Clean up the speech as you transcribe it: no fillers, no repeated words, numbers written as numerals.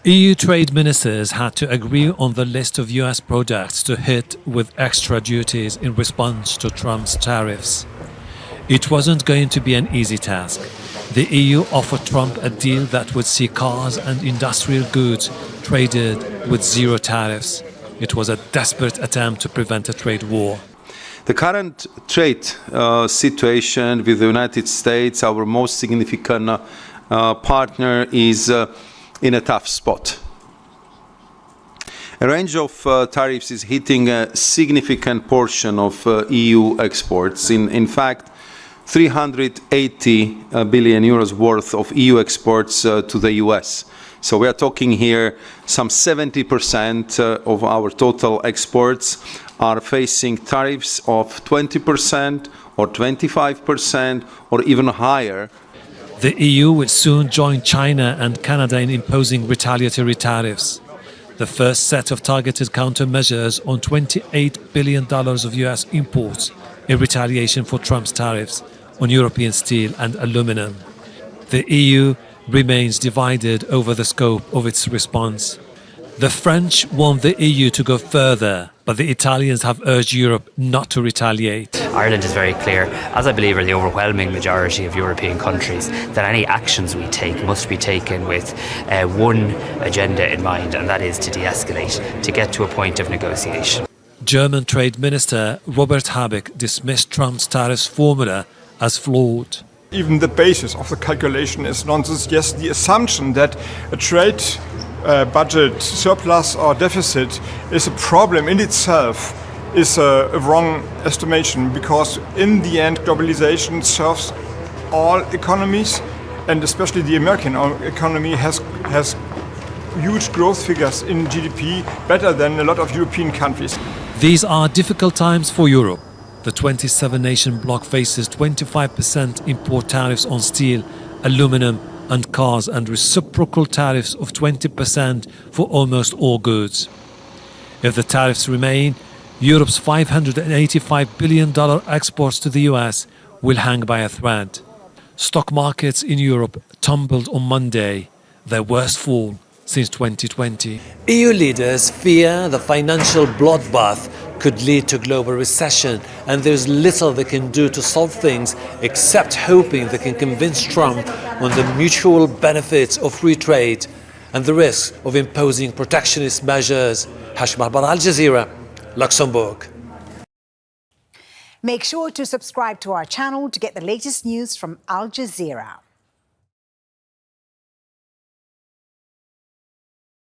EU trade ministers had to agree on the list of US products to hit with extra duties in response to Trump's tariffs. It wasn't going to be an easy task. The EU offered Trump a deal that would see cars and industrial goods traded with zero tariffs. It was a desperate attempt to prevent a trade war. The current trade situation with the United States, our most significant partner, is in a tough spot. A range of tariffs is hitting a significant portion of EU exports. In fact, 380 billion euros worth of EU exports to the US. So we are talking here some 70% of our total exports are facing tariffs of 20% or 25% or even higher. The EU will soon join China and Canada in imposing retaliatory tariffs. The first set of targeted countermeasures on $28 billion of US imports in retaliation for Trump's tariffs on European steel and aluminium. The EU remains divided over the scope of its response. The French want the EU to go further, but the Italians have urged Europe not to retaliate. Ireland is very clear, as I believe are the overwhelming majority of European countries, that any actions we take must be taken with one agenda in mind, and that is to de-escalate, to get to a point of negotiation. German Trade Minister Robert Habeck dismissed Trump's tariffs formula as flawed. Even the basis of the calculation is nonsense. Yes, the assumption that a trade budget surplus or deficit is a problem in itself is a wrong estimation, because in the end globalization serves all economies, and especially the American economy has huge growth figures in GDP, better than a lot of European countries. These are difficult times for Europe. The 27-nation bloc faces 25% import tariffs on steel, aluminium and cars, and reciprocal tariffs of 20% for almost all goods. If the tariffs remain, Europe's $585 billion exports to the US will hang by a thread. Stock markets in Europe tumbled on Monday, their worst fall since 2020. EU leaders fear the financial bloodbath could lead to global recession, and there's little they can do to solve things except hoping they can convince Trump on the mutual benefits of free trade and the risk of imposing protectionist measures. Ahelbarra, Al Jazeera, Luxembourg. Make sure to subscribe to our channel to get the latest news from Al Jazeera.